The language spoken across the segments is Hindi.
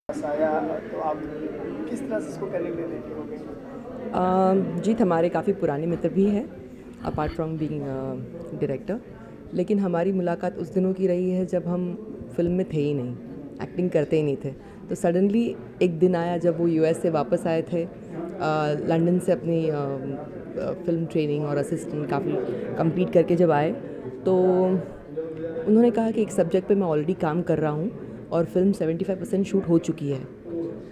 आया तो आप किस तरह से इसको करने के लिए रेडी हो गए? जीत हमारे काफ़ी पुराने मित्र भी हैं अपार्ट फ्रॉम बीइंग डायरेक्टर। लेकिन हमारी मुलाकात उस दिनों की रही है जब हम फिल्म में थे ही नहीं, एक्टिंग करते ही नहीं थे। तो सडनली एक दिन आया जब वो यूएस से वापस आए थे लंदन से अपनी फिल्म ट्रेनिंग और असिस्टेंट काफ़ी कंप्लीट करके जब आए तो उन्होंने कहा कि एक सब्जेक्ट पे मैं ऑलरेडी काम कर रहा हूँ और फिल्म 75% शूट हो चुकी है।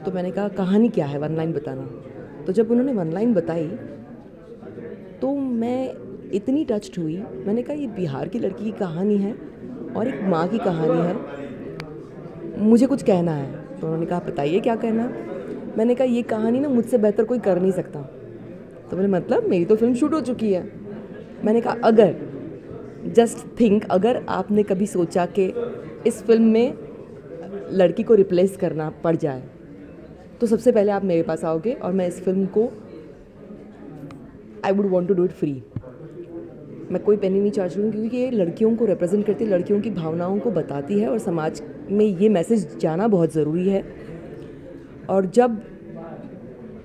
तो मैंने कहा कहानी क्या है, वन लाइन बताना। तो जब उन्होंने वन लाइन बताई तो मैं इतनी टच्ड हुई। मैंने कहा ये बिहार की लड़की की कहानी है और एक माँ की कहानी है, मुझे कुछ कहना है। तो उन्होंने कहा बताइए क्या कहना। मैंने कहा ये कहानी ना मुझसे बेहतर कोई कर नहीं सकता। तो बोले मतलब मेरी तो फिल्म शूट हो चुकी है। मैंने कहा अगर जस्ट थिंक, अगर आपने कभी सोचा कि इस फिल्म में लड़की को रिप्लेस करना पड़ जाए तो सबसे पहले आप मेरे पास आओगे और मैं इस फिल्म को I would want to do it free. मैं कोई पेनी नहीं चार्ज करूँगी क्योंकि ये लड़कियों को रिप्रेजेंट करती है, लड़कियों की भावनाओं को बताती है और समाज में ये मैसेज जाना बहुत ज़रूरी है। और जब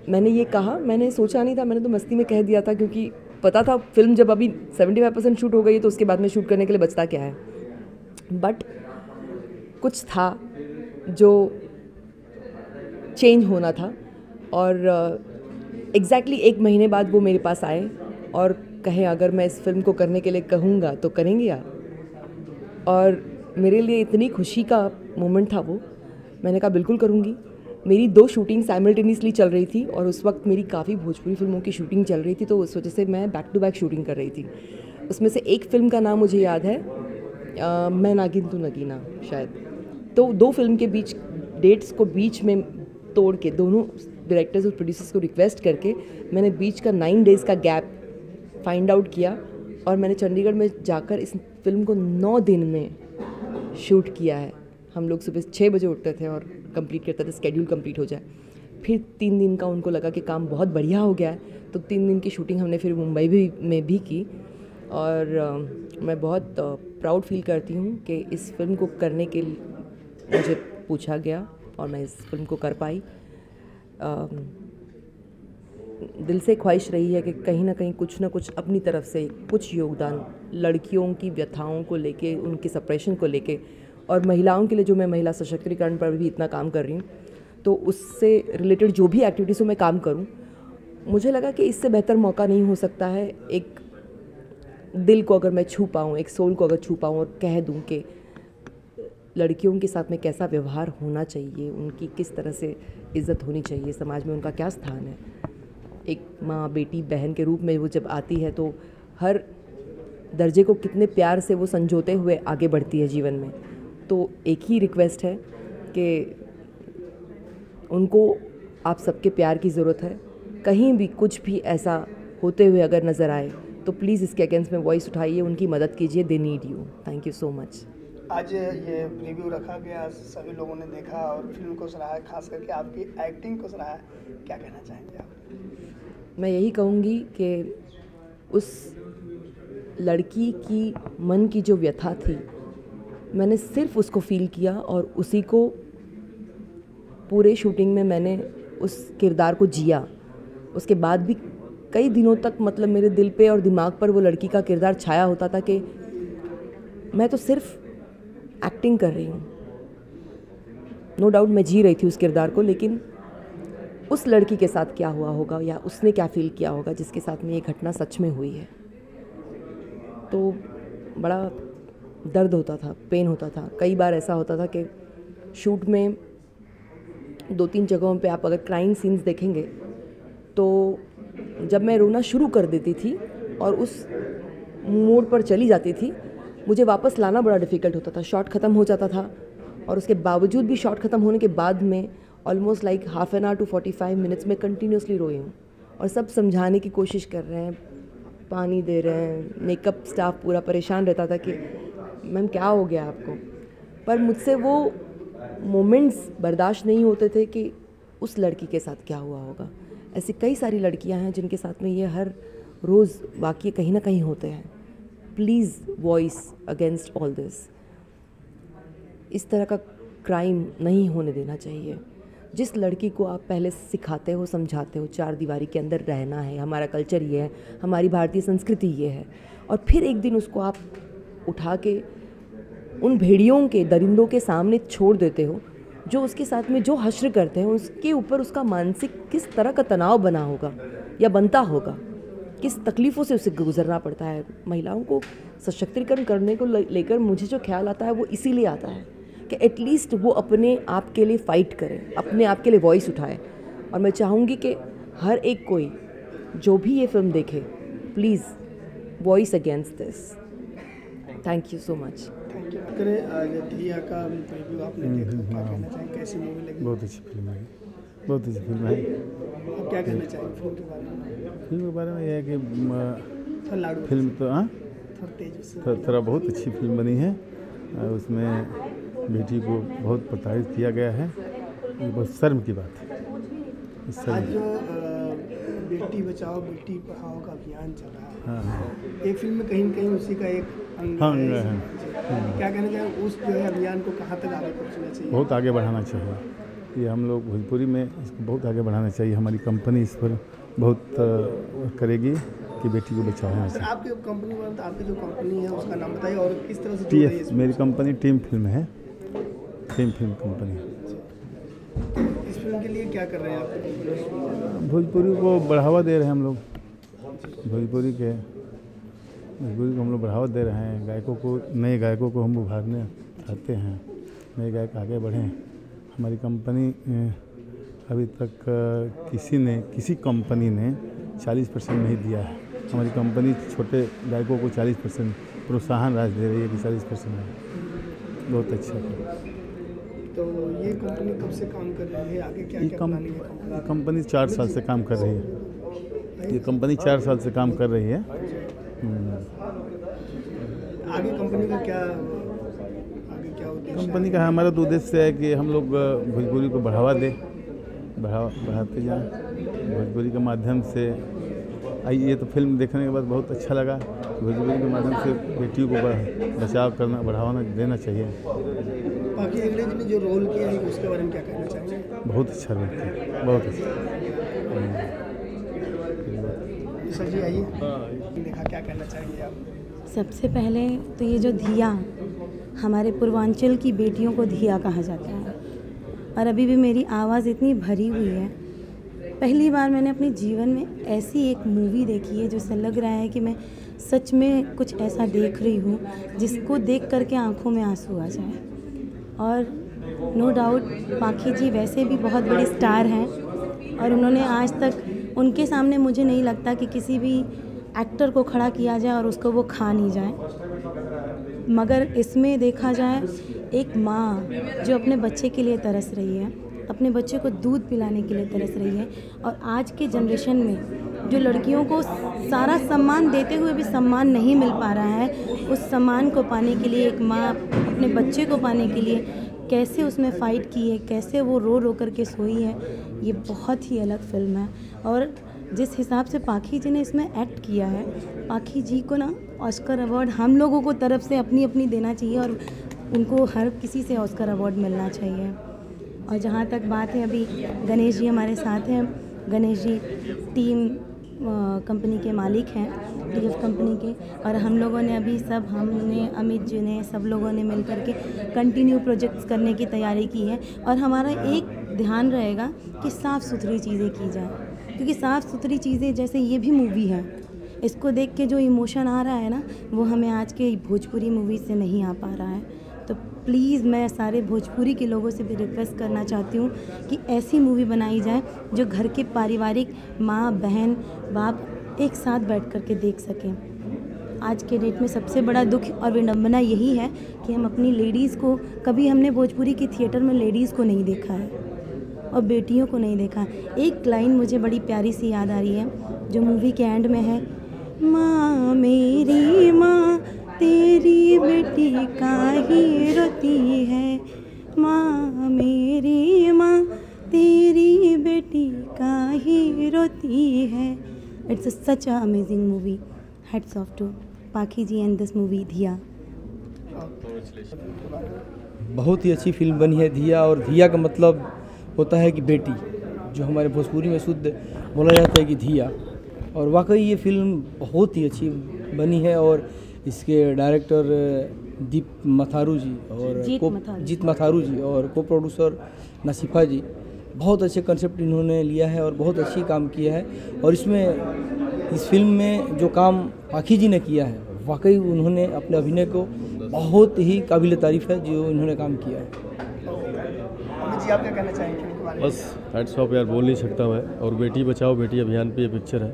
मैंने ये कहा, मैंने सोचा नहीं था, मैंने तो मस्ती में कह दिया था क्योंकि पता था फिल्म जब अभी 75% शूट हो गई तो उसके बाद में शूट करने के लिए बचता क्या है। बट कुछ था जो चेंज होना था और एग्जैक्टली एक महीने बाद वो मेरे पास आए और कहें अगर मैं इस फिल्म को करने के लिए कहूँगा तो करेंगे आप। और मेरे लिए इतनी खुशी का मोमेंट था वो। मैंने कहा बिल्कुल करूँगी। मेरी 2 शूटिंग साइमल्टेनियसली चल रही थी और उस वक्त मेरी काफ़ी भोजपुरी फिल्मों की शूटिंग चल रही थी, तो उस वजह से मैं बैक टू बैक शूटिंग कर रही थी। उसमें से एक फ़िल्म का नाम मुझे याद है, मैं नागिन तू नगीना शायद। तो 2 फिल्म के बीच डेट्स को बीच में तोड़ के दोनों डायरेक्टर्स और प्रोड्यूसर्स को रिक्वेस्ट करके मैंने बीच का 9 डेज़ का गैप फाइंड आउट किया और मैंने चंडीगढ़ में जाकर इस फिल्म को 9 दिन में शूट किया है। हम लोग सुबह 6 बजे उठते थे और कंप्लीट करते थे, स्केड्यूल कंप्लीट हो जाए। फिर 3 दिन का उनको लगा कि काम बहुत बढ़िया हो गया है, तो 3 दिन की शूटिंग हमने फिर मुंबई में भी की। और मैं बहुत प्राउड फील करती हूँ कि इस फिल्म को करने के लिए मुझे पूछा गया और मैं इस फिल्म को कर पाई। दिल से ख्वाहिश रही है कि कहीं ना कहीं कुछ ना कुछ अपनी तरफ से कुछ योगदान लड़कियों की व्यथाओं को लेके, उनके सप्रेशन को लेके और महिलाओं के लिए, जो मैं महिला सशक्तिकरण पर भी इतना काम कर रही हूँ, तो उससे रिलेटेड जो भी एक्टिविटीज़ों में काम करूँ, मुझे लगा कि इससे बेहतर मौका नहीं हो सकता है। एक दिल को अगर मैं छू पाऊँ, एक सोल को अगर छू पाऊँ और कह दूँ कि लड़कियों के साथ में कैसा व्यवहार होना चाहिए, उनकी किस तरह से इज़्ज़त होनी चाहिए, समाज में उनका क्या स्थान है। एक माँ, बेटी, बहन के रूप में वो जब आती है तो हर दर्जे को कितने प्यार से वो संजोते हुए आगे बढ़ती है जीवन में। तो एक ही रिक्वेस्ट है कि उनको आप सबके प्यार की ज़रूरत है। कहीं भी कुछ भी ऐसा होते हुए अगर नज़र आए तो प्लीज़ इसके अगेंस्ट में वॉइस उठाइए, उनकी मदद कीजिए। They need you. Thank you so much. आज ये प्रीव्यू रखा गया, सभी लोगों ने देखा और फिल्म को सराहा, खास करके आपकी एक्टिंग को सराहा। क्या कहना चाहेंगे आप? मैं यही कहूँगी कि उस लड़की की मन की जो व्यथा थी, मैंने सिर्फ उसको फील किया और उसी को पूरे शूटिंग में मैंने उस किरदार को जिया। उसके बाद भी कई दिनों तक मतलब मेरे दिल पे और दिमाग पर वो लड़की का किरदार छाया होता था कि मैं तो सिर्फ एक्टिंग कर रही हूँ। नो डाउट मैं जी रही थी उस किरदार को, लेकिन उस लड़की के साथ क्या हुआ होगा या उसने क्या फील किया होगा जिसके साथ में ये घटना सच में हुई है। तो बड़ा दर्द होता था, पेन होता था। कई बार ऐसा होता था कि शूट में 2-3 जगहों पे आप अगर क्राइम सीन्स देखेंगे तो जब मैं रोना शुरू कर देती थी और उस मोड़ पर चली जाती थी, मुझे वापस लाना बड़ा डिफ़िकल्ट होता था। शॉट ख़त्म हो जाता था और उसके बावजूद भी, शॉट ख़त्म होने के बाद में almost like half an hour to 45 minutes में कंटिन्यूसली रोई हूँ और सब समझाने की कोशिश कर रहे हैं, पानी दे रहे हैं, मेकअप स्टाफ पूरा परेशान रहता था कि मैम क्या हो गया आपको। पर मुझसे वो मोमेंट्स बर्दाश्त नहीं होते थे कि उस लड़की के साथ क्या हुआ होगा। ऐसी कई सारी लड़कियां हैं जिनके साथ में ये हर रोज़ वाक़ये कहीं ना कहीं होते हैं। Please voice against all this. इस तरह का क्राइम नहीं होने देना चाहिए। जिस लड़की को आप पहले सिखाते हो, समझाते हो 4 दीवारी के अंदर रहना है, हमारा कल्चर ये है, हमारी भारतीय संस्कृति ये है, और फिर एक दिन उसको आप उठा के उन भेड़ियों के, दरिंदों के सामने छोड़ देते हो, जो उसके साथ में जो हश्र करते हैं, उसके ऊपर उसका मानसिक किस तरह का तनाव बना होगा या बनता होगा, किस तकलीफ़ों से उसे गुजरना पड़ता है। महिलाओं को सशक्तिकरण करने को लेकर मुझे जो ख्याल आता है वो इसीलिए आता है कि एटलीस्ट वो अपने आप के लिए फ़ाइट करे, अपने आप के लिए वॉइस उठाए। और मैं चाहूँगी कि हर एक कोई जो भी ये फिल्म देखे, please voice against this. Thank you so much. Thank you. करें आज धिया का प्रीव्यू आपने देखा, क्या कहना चाहेंगे, कैसी मूवी लगी? बहुत अच्छी फिल्म है, बहुत अच्छी फिल्म है। आप क्या कहना चाहेंगे फिल्म के बारे में? फिल्म के बारे में यह है कि लाडू फिल्म तो थोड़ा तेज से। थोड़ा बहुत अच्छी फिल्म बनी है। उसमें बेटी को बहुत प्रताड़ित किया गया है, ये बहुत शर्म की बात है। आज जो बेटी बचाओ बेटी पढ़ाओ का अभियान चल रहा है, हाँ, एक फिल्म में कहीं न कहीं उसी का एक अंग हाँ, है। है। क्या कहना चाहेंगे, उस जो है अभियान को कहाँ तक आगे पहुँचना चाहिए? बहुत आगे बढ़ाना चाहिए। ये हम लोग भोजपुरी में इसको बहुत आगे बढ़ाना चाहिए। हमारी कंपनी इस पर बहुत करेगी कि बेटी को बचाना सर, चाहिए। आपकी कंपनी में, आपकी जो कंपनी है उसका नाम बताइए और किस तरह से जुड़ रही है TF मेरी कंपनी टीम फिल्म है, टीम फिल्म कंपनी। इस फिल्म के लिए क्या कर रहे हैं आप? भोजपुरी को बढ़ावा दे रहे हैं हम लोग, भोजपुरी को हम लोग बढ़ावा दे रहे हैं। गायकों को, नए गायकों को हम उभारने चाहते हैं, नए गायक आगे बढ़ें। हमारी कंपनी अभी तक किसी कंपनी ने 40% नहीं दिया है। हमारी कंपनी छोटे गायकों को 40% प्रोत्साहन राशि दे रही है कि 40% है। बहुत अच्छा है। तो ये कंपनी कब से काम कर रही है, आगे क्या क्या प्लानिंग है? ये कंपनी 4 साल से काम कर रही है। ये कंपनी 4 साल से काम कर रही है। आगे कंपनी का क्या उद्देश्य है? कंपनी का हमारा तो उद्देश्य है कि हम लोग भोजपुरी को बढ़ावा दें, बढ़ाते जाएं भोजपुरी के माध्यम से। ये तो फिल्म देखने के बाद बहुत अच्छा लगा। भोजपुरी के माध्यम से बेटियों को बचाव करना, बढ़ावा देना चाहिए। बाकी अंग्रेज ने जो रोल किया है उसके बारे में क्या कहना चाहेंगे? बहुत अच्छा रोल किया, बहुत अच्छा। सर जी आइए, देखा, क्या कहना चाहेंगे आप? सबसे पहले तो ये जो धिया, हमारे पूर्वांचल की बेटियों को धिया कहा जाता है, और अभी भी मेरी आवाज़ इतनी भरी हुई है। पहली बार मैंने अपने जीवन में ऐसी एक मूवी देखी है जिससे लग रहा है कि मैं सच में कुछ ऐसा देख रही हूँ जिसको देख करके आंखों में आंसू आ जाए। और नो डाउट पाखी जी वैसे भी बहुत बड़े स्टार हैं, और उन्होंने आज तक, उनके सामने मुझे नहीं लगता कि किसी भी एक्टर को खड़ा किया जाए और उसको वो खा नहीं जाए। मगर इसमें देखा जाए, एक माँ जो अपने बच्चे के लिए तरस रही है, अपने बच्चे को दूध पिलाने के लिए तरस रही है, और आज के जनरेशन में जो लड़कियों को सारा सम्मान देते हुए भी सम्मान नहीं मिल पा रहा है, उस सम्मान को पाने के लिए एक माँ अपने बच्चे को पाने के लिए कैसे उसमें फ़ाइट की है, कैसे वो रो रो करके सोई है, ये बहुत ही अलग फिल्म है। और जिस हिसाब से पाखी जी ने इसमें एक्ट किया है, पाखी जी को ना ऑस्कर अवार्ड हम लोगों को तरफ से अपनी अपनी देना चाहिए, और उनको हर किसी से ऑस्कर अवार्ड मिलना चाहिए। और जहाँ तक बात है, अभी गणेश जी हमारे साथ हैं। गणेश जी टीम कंपनी के मालिक हैं, TF कंपनी के, और हम लोगों ने अभी हमने, अमित जी ने, सब लोगों ने मिल करके कंटिन्यू प्रोजेक्ट्स करने की तैयारी की है। और हमारा एक ध्यान रहेगा कि साफ़ सुथरी चीज़ें की जाए, क्योंकि साफ़ सुथरी चीज़ें, जैसे ये भी मूवी है, इसको देख के जो इमोशन आ रहा है ना, वो हमें आज के भोजपुरी मूवी से नहीं आ पा रहा है। तो प्लीज़ मैं सारे भोजपुरी के लोगों से भी रिक्वेस्ट करना चाहती हूँ कि ऐसी मूवी बनाई जाए जो घर के पारिवारिक माँ, बहन, बाप एक साथ बैठ कर के देख सकें। आज के डेट में सबसे बड़ा दुख और विडंबना यही है कि हम अपनी लेडीज़ को, कभी हमने भोजपुरी के थिएटर में लेडीज़ को नहीं देखा है और बेटियों को नहीं देखा। एक लाइन मुझे बड़ी प्यारी सी याद आ रही है जो मूवी के एंड में है, माँ मेरी माँ तेरी बेटी काहे रोती है, माँ मेरी माँ तेरी बेटी काहे रोती है। It's such a amazing movie. Heads off to Pakhi ji and this movie धिया। बहुत ही अच्छी फिल्म बनी है धिया, और धिया का मतलब होता है कि बेटी, जो हमारे भोजपुरी में शुद्ध बोला जाता है कि धिया। और वाकई ये फ़िल्म बहुत ही अच्छी बनी है और इसके डायरेक्टर दीप मथारू जी और जीत मथारू जी और को प्रोड्यूसर नसीफा जी, बहुत अच्छे कंसेप्ट इन्होंने लिया है और बहुत अच्छी काम किया है। और इसमें इस फिल्म में जो काम पाखी जी ने किया है, वाकई उन्होंने अपने अभिनय को बहुत ही काबिल तारीफ़ है जो इन्होंने काम किया है। अमित जी, आप क्या कहना चाहेंगे इनके बारे में? बस हैट्स ऑफ यार, बोल नहीं सकता मैं। और बेटी बचाओ बेटी अभियान पे ये पिक्चर है,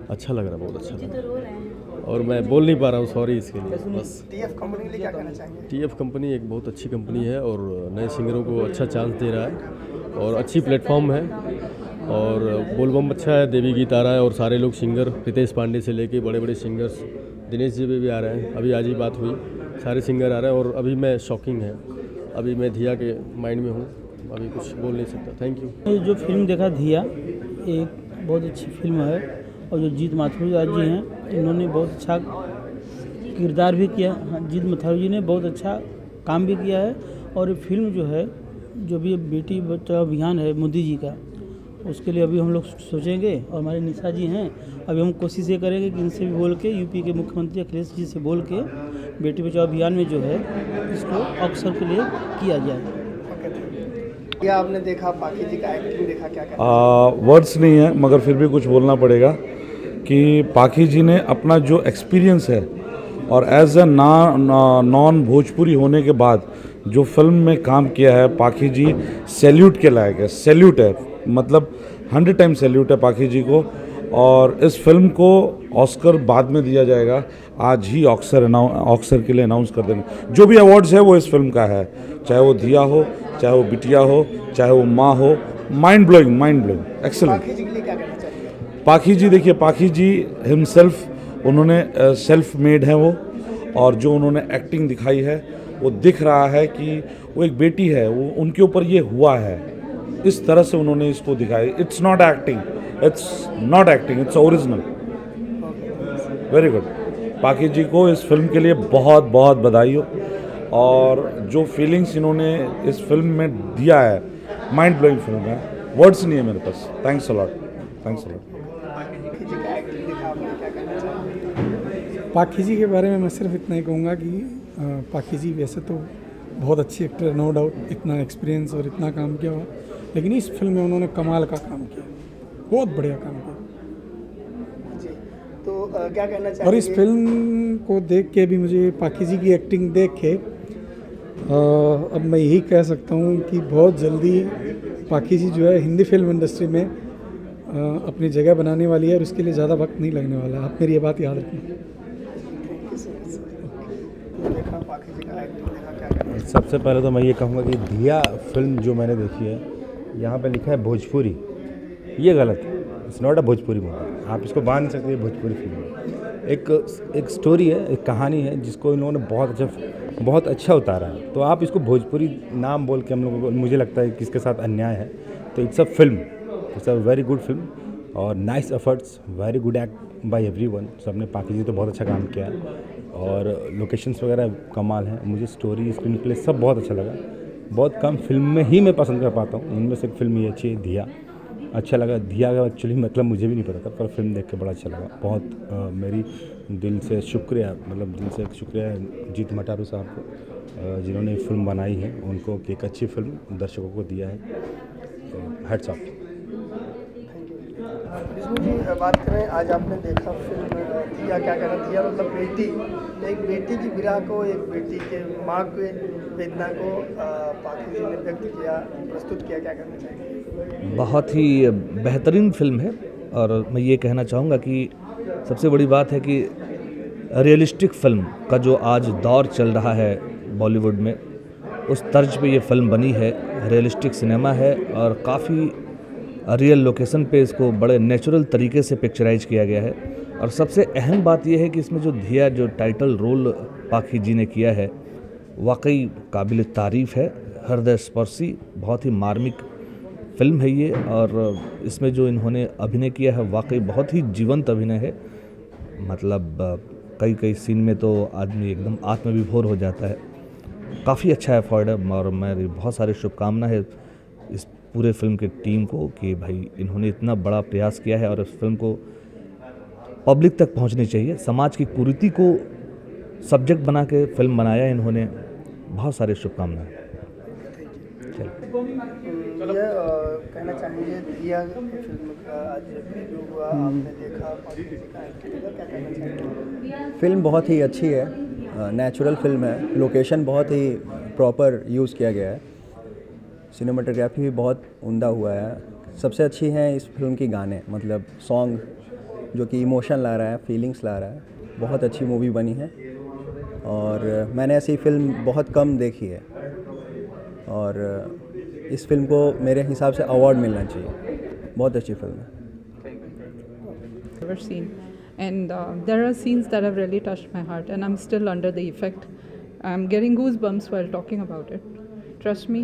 अच्छा लग रहा है, बहुत अच्छा लग रहा है और मैं बोल नहीं पा रहा हूँ, सॉरी इसके लिए। बस TF कंपनी के लिए क्या कहना चाहेंगे? TF कंपनी एक बहुत अच्छी कंपनी है और नए सिंगरों को अच्छा चांस दे रहा है और अच्छी प्लेटफॉर्म है और बोलबम अच्छा है, देवी गीत आ रहा है और सारे लोग सिंगर, रितेश पांडे से लेके बड़े बड़े सिंगर्स, दिनेश जी भी आ रहे हैं, अभी आज ही बात हुई, सारे सिंगर आ रहे हैं। और अभी मैं शॉकिंग है, अभी मैं धिया के माइंड में हूँ, अभी कुछ बोल नहीं सकता। Thank you. जो फिल्म देखा धिया, एक बहुत अच्छी फिल्म है और जो जीत माथुर जी हैं, इन्होंने बहुत अच्छा किरदार भी किया। हाँ, जीत माथुर जी ने बहुत अच्छा काम भी किया है। और ये फिल्म जो है, जो भी बेटी बचाओ अभियान है मोदी जी का, उसके लिए अभी हम लोग सोचेंगे और हमारे निशा जी हैं, अभी हम कोशिश ये करेंगे कि इनसे भी बोल के, यूपी के मुख्यमंत्री अखिलेश जी से बोल के बेटी बचाओ अभियान में जो है इसको अवसर के लिए किया जाए। क्या आपने देखा पाखी जी का एक्टिंग देखा, क्या कहना? वर्ड्स नहीं है मगर फिर भी कुछ बोलना पड़ेगा कि पाखी जी ने अपना जो एक्सपीरियंस है और एज अ नॉन भोजपुरी होने के बाद जो फिल्म में काम किया है, पाखी जी सैल्यूट के लायक है। सैल्यूट है, मतलब 100 टाइम सैल्यूट है पाखी जी को। और इस फिल्म को ऑस्कर बाद में दिया जाएगा, आज ही ऑस्कर के लिए अनाउंस कर देंगे। जो भी अवार्ड्स है वो इस फिल्म का है, चाहे वो धिया हो, चाहे वो बिटिया हो, चाहे वो माँ हो। Mind blowing, excellent. पाखी जी के लिए क्या कहना चाहिए? पाखी जी, देखिए पाखी जी हिमसेल्फ, उन्होंने सेल्फ मेड है वो, और जो उन्होंने एक्टिंग दिखाई है वो दिख रहा है कि वो एक बेटी है, वो उनके ऊपर ये हुआ है, इस तरह से उन्होंने इसको दिखाया। It's not acting, its original. Very good. पाखी जी को इस फिल्म के लिए बहुत बहुत बधाई हो। और जो फीलिंग्स इन्होंने इस फिल्म में दिया है, माइंड ब्लोइंग फिल्म है, वर्ड्स नहीं है मेरे पास। Thanks a lot. पाखी जी का एक्टिंग देखा आपने, क्या कहना चाहेंगे? पाखी जी के बारे में मैं सिर्फ इतना ही कहूँगा कि पाखी जी वैसे तो बहुत अच्छी एक्टर है, नो डाउट, इतना एक्सपीरियंस और इतना काम किया हुआ, लेकिन इस फिल्म में उन्होंने कमाल का काम किया, बहुत बढ़िया काम किया। जी, तो क्या कहना चाहेंगे? और इस फिल्म को देख के भी मुझे पाखी जी की एक्टिंग देख के अब मैं यही कह सकता हूँ कि बहुत जल्दी पाखी जी जो है हिंदी फिल्म इंडस्ट्री में अपनी जगह बनाने वाली है और उसके लिए ज़्यादा वक्त नहीं लगने वाला। आप मेरी ये बात याद रखना। सबसे पहले तो मैं ये कहूँगा कि धिया फिल्म जो मैंने देखी है, यहाँ पे लिखा है भोजपुरी, ये गलत है। It's not a Bhojpuri movie, आप इसको बांध नहीं सकते भोजपुरी फिल्म है। एक स्टोरी है, एक कहानी है जिसको इन्होंने बहुत अच्छा उतारा है। तो आप इसको भोजपुरी नाम बोल के हम लोगों को, मुझे लगता है कि इसके साथ अन्याय है। तो it's a film, it's a very good film और nice efforts, very good act by everyone. सबने, पाखी जी तो बहुत अच्छा काम किया है और लोकेशंस वगैरह कमाल हैं। मुझे स्टोरी, स्क्रीन प्ले सब बहुत अच्छा लगा। बहुत कम फिल्म में ही मैं पसंद कर पाता हूँ, उनमें से एक फिल्म ये अच्छी है, धिया। अच्छा लगा। धिया का एक्चुअली मतलब मुझे भी नहीं पता था, पर फिल्म देख के बड़ा अच्छा लगा। बहुत मेरी दिल से शुक्रिया, मतलब दिल से शुक्रिया जीत मटारू साहब को, जिन्होंने फिल्म बनाई है, उनको कि एक अच्छी फिल्म दर्शकों को दिया है। Hats off. विष्णु जी, बात करें, आज आपने देखा फिल्म धिया, क्या कहना? धिया मतलब बेटी, एक बेटी की विरह को, एक बेटी के माँ के वेदना को पाखी जी ने व्यक्त किया, प्रस्तुत किया, क्या कहना चाहिए? बहुत ही बेहतरीन फिल्म है और मैं ये कहना चाहूँगा कि सबसे बड़ी बात है कि रियलिस्टिक फिल्म का जो आज दौर चल रहा है बॉलीवुड में, उस तर्ज पे ये फिल्म बनी है। रियलिस्टिक सिनेमा है और काफ़ी रियल लोकेशन पे इसको बड़े नेचुरल तरीके से पिक्चराइज किया गया है। और सबसे अहम बात यह है कि इसमें जो धिया, जो टाइटल रोल पाखी जी ने किया है, वाकई काबिल तारीफ़ है, हृदय स्पर्शी, बहुत ही मार्मिक फिल्म है ये। और इसमें जो इन्होंने अभिनय किया है, वाकई बहुत ही जीवंत अभिनय है। मतलब कई सीन में तो आदमी एकदम आत्मविभोर हो जाता है। काफ़ी अच्छा एफर्ट है और मेरी बहुत सारी शुभकामना है इस पूरे फिल्म के टीम को कि भाई इन्होंने इतना बड़ा प्रयास किया है और इस फिल्म को पब्लिक तक पहुंचनी चाहिए। समाज की कुरीति को सब्जेक्ट बना के फिल्म बनाया इन्होंने। बहुत सारी शुभकामनाएं। ये कहना चाहेंगे दिया फिल्म का आज रिव्यू हुआ, आपने देखा, क्या कहना चाहेंगे? फिल्म बहुत ही अच्छी है, नेचुरल फिल्म है, लोकेशन बहुत ही प्रॉपर यूज़ किया गया है, सिनेमाटोग्राफी भी बहुत उम्दा हुआ है। सबसे अच्छी है इस फिल्म की गाने, मतलब सॉन्ग जो कि इमोशन ला रहा है, फीलिंग्स ला रहा है। बहुत अच्छी मूवी बनी है और मैंने ऐसी फिल्म बहुत कम देखी है और इस फिल्म को मेरे हिसाब से अवार्ड मिलना चाहिए। बहुत अच्छी फिल्म है। Ever seen, and there are scenes that have really touched my heart, and I'm still under the effect. I'm getting goosebumps while talking about it. Trust me,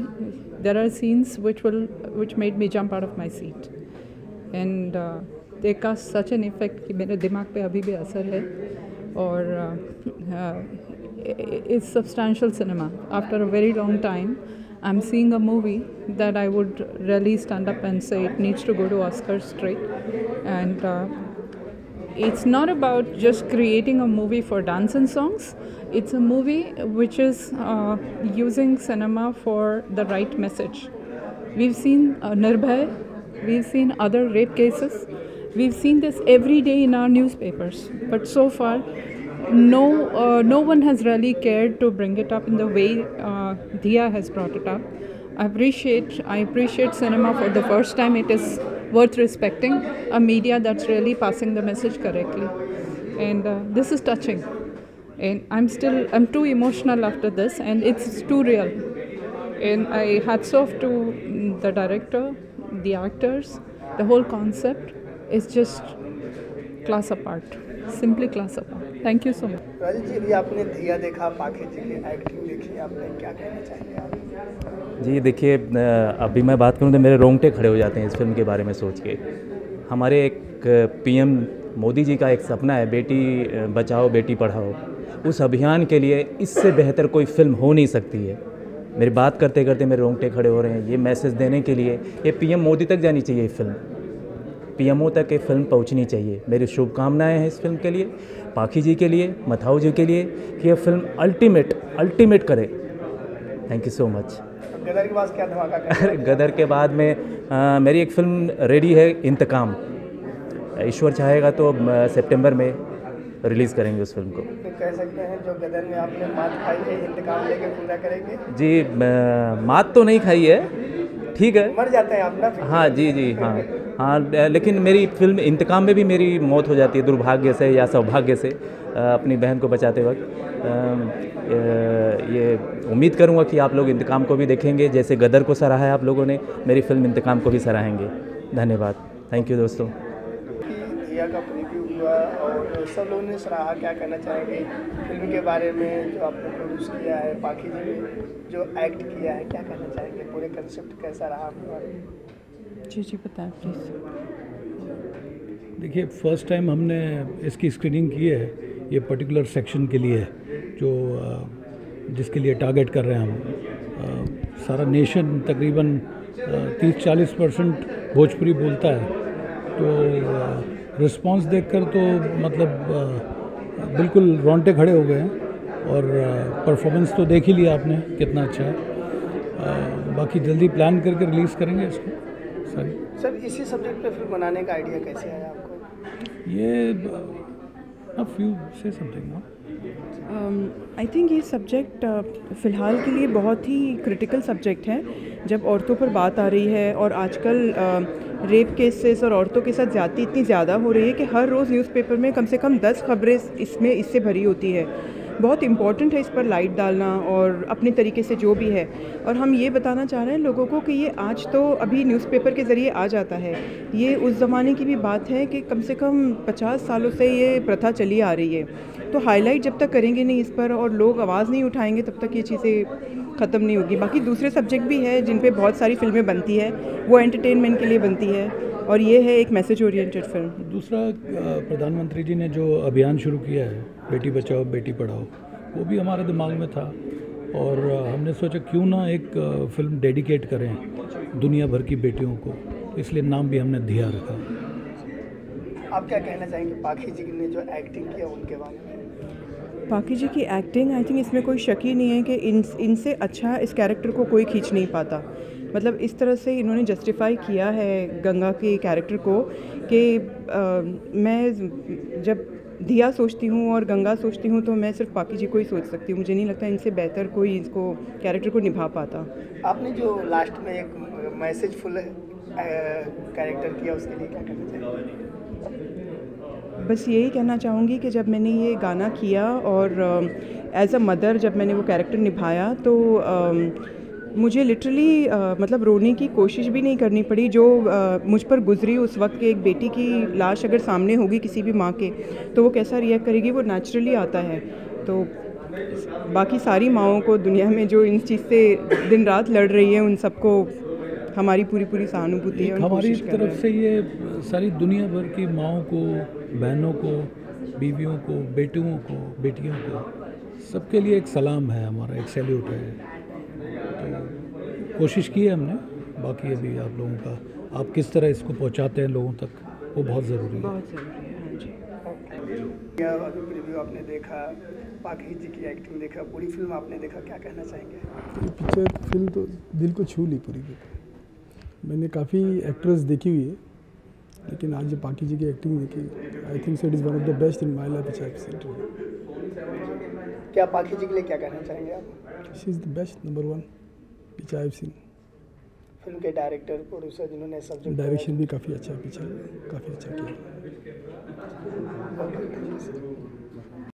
there are scenes which made me jump out of my seat, and they cast such an effect कि मेरे दिमाग पे अभी भी असर है और it's substantial cinema. After a very long time, I'm seeing a movie that I would really stand up and say it needs to go to Oscars straight. And it's not about just creating a movie for dance and songs. It's a movie which is using cinema for the right message. We've seen Nirbhay, we've seen other rape cases, we've seen this every day in our newspapers. But so far, no one has really cared to bring it up in the way Diya has brought it up. I appreciate cinema for the first time. It is worth respecting a media that's really passing the message correctly, and this is touching. And I'm too emotional after this, and it's too real. And I hats off to the director, the actors, the whole concept is just class apart. Simply class apart. Thank you so much. Rajiv जी, अभी आपने दिया देखा, पाखी जी की एक्टिंग देखी, आपने क्या कहना चाहेंगे आप? जी देखिए, अभी मैं बात करूं तो मेरे रोंगटे खड़े हो जाते हैं इस फिल्म के बारे में सोच के। हमारे एक पीएम मोदी जी का एक सपना है, बेटी बचाओ बेटी पढ़ाओ। उस अभियान के लिए इससे बेहतर कोई फिल्म हो नहीं सकती है। मेरी बात करते करते मेरे रोंगटे खड़े हो रहे हैं। ये मैसेज देने के लिए ये पीएम मोदी तक जानी चाहिए ये फिल्म, पीएमओ तक ये फिल्म पहुंचनी चाहिए। मेरी शुभकामनाएं हैं इस फिल्म के लिए, पाखी जी के लिए, मथाऊ जी के लिए कि ये फिल्म अल्टीमेट करे। Thank you so much. Gadar के बाद क्या धमाका करेंगे? गदर के बाद में मेरी एक फिल्म रेडी है, इंतकाम। ईश्वर चाहेगा तो सितंबर में रिलीज़ करेंगे उस फिल्म को। तो कह सकते हैं जो गदर में आपने मात खाई है, इंतकाम लेके पूरा करेंगे? जी मात तो नहीं खाई है, ठीक है, मर जाते हैं आप ना। हाँ जी हाँ, लेकिन मेरी फिल्म इंतकाम में भी मेरी मौत हो जाती है दुर्भाग्य से या सौभाग्य से, अपनी बहन को बचाते वक्त। ये उम्मीद करूँगा कि आप लोग इंतकाम को भी देखेंगे, जैसे गदर को सराहा है आप लोगों ने, मेरी फिल्म इंतकाम को भी सराहेंगे। धन्यवाद। थैंक यू दोस्तों। दिया का प्रीव्यू हुआ और सब लोगों ने सराहा, क्या कहना चाहेंगे फिल्म के बारे में जो आपने प्रोड्यूस किया है, पाखी जी ने जो एक्ट किया है, क्या कहना चाहेंगे? पूरे कंसेप्ट कैसा रहा आपके बारे में? जी बताएं प्लीज़। देखिए, फर्स्ट टाइम हमने इसकी स्क्रीनिंग की है, ये पर्टिकुलर सेक्शन के लिए जो जिसके लिए टारगेट कर रहे हैं हम। सारा नेशन तकरीबन 30-40% भोजपुरी बोलता है, तो रिस्पांस देखकर तो मतलब बिल्कुल रोंगटे खड़े हो गए हैं। और परफॉर्मेंस तो देख ही लिया आपने कितना अच्छा है। बाकी जल्दी प्लान करके रिलीज़ करेंगे इसको सारी। सर, इसी सब्जेक्ट पे फिल्म बनाने का आइडिया कैसे आया आपको? ये फ्यू से समथिंग ना। आई थिंक ये सब्जेक्ट फ़िलहाल के लिए बहुत ही क्रिटिकल सब्जेक्ट है। जब औरतों पर बात आ रही है और आजकल रेप केसेस और औरतों के साथ ज़्यादती इतनी ज़्यादा हो रही है कि हर रोज़ न्यूज़पेपर में कम से कम 10 खबरें इससे भरी होती है। बहुत इम्पॉर्टेंट है इस पर लाइट डालना और अपने तरीके से जो भी है। और हम ये बताना चाह रहे हैं लोगों को कि ये आज तो अभी न्यूज़पेपर के ज़रिए आ जाता है, ये उस ज़माने की भी बात है कि कम से कम 50 सालों से ये प्रथा चली आ रही है। तो हाईलाइट जब तक करेंगे नहीं इस पर और लोग आवाज़ नहीं उठाएंगे तब तक ये चीज़ें ख़त्म नहीं होगी। बाकी दूसरे सब्जेक्ट भी है जिन पे बहुत सारी फिल्में बनती है, वो एंटरटेनमेंट के लिए बनती है और ये है एक मैसेज ओरिएंटेड फिल्म। दूसरा, प्रधानमंत्री जी ने जो अभियान शुरू किया है बेटी बचाओ बेटी पढ़ाओ, वो भी हमारे दिमाग में था और हमने सोचा क्यों ना एक फ़िल्म डेडिकेट करें दुनिया भर की बेटियों को, इसलिए नाम भी हमने धिया रखा। आप क्या कहना चाहेंगे पाखी जी ने जो एक्टिंग किया उनके बारे में? पाखी जी की एक्टिंग, आई थिंक इसमें कोई शक ही नहीं है कि इनसे अच्छा इस कैरेक्टर को कोई खींच नहीं पाता। मतलब इस तरह से इन्होंने जस्टिफाई किया है गंगा के कैरेक्टर को कि मैं जब धिया सोचती हूँ और गंगा सोचती हूँ तो मैं सिर्फ पाखी जी को ही सोच सकती हूँ। मुझे नहीं लगता इनसे बेहतर कोई इसको कैरेक्टर को निभा पाता। आपने जो लास्ट में एक मैसेजफुल कैरेक्टर किया उसके लिए क्या कहना चाहिए? बस यही कहना चाहूँगी कि जब मैंने ये गाना किया और एज अ मदर जब मैंने वो कैरेक्टर निभाया तो मुझे लिटरली मतलब रोने की कोशिश भी नहीं करनी पड़ी। जो मुझ पर गुजरी उस वक्त के, एक बेटी की लाश अगर सामने होगी किसी भी माँ के तो वो कैसा रिएक्ट करेगी, वो नेचुरली आता है। तो बाकी सारी माँओं को दुनिया में जो इन चीज़ से दिन रात लड़ रही है उन सबको हमारी पूरी सहानुभूति है। हमारी तरफ से ये सारी दुनिया भर की माँओं को, बहनों को, बीवियों को, बेटियों को, बेटियों को, सबके लिए एक सलाम है हमारा, एक सैल्यूट है। तो कोशिश की है हमने, बाकी अभी आप लोगों का, आप किस तरह इसको पहुंचाते हैं लोगों तक, वो बहुत ज़रूरी है। बहुत ज़रूरी है। हाँ जी। अभी प्रीव्यू आपने देखा, पाखी जी की एक्टिंग देखा, पूरी फिल्म आपने देखा, क्या कहना चाहेंगे? पिक्चर फिल्म तो दिल को छू ली पूरी की। मैंने काफ़ी एक्ट्रेस देखी हुई है, लेकिन आज जो पाखी जी की एक्टिंग देखी, I think so it is one of the best in my life which I have seen. क्या पाखी जी के लिए क्या कहना चाहेंगे आप? She is the best number 1 which I have seen. Film के डायरेक्टर, प्रोड्यूसर जिन्होंने सब्जेक्ट डायरेक्शन भी काफ़ी अच्छा है, पिक्चर काफ़ी अच्छा किया।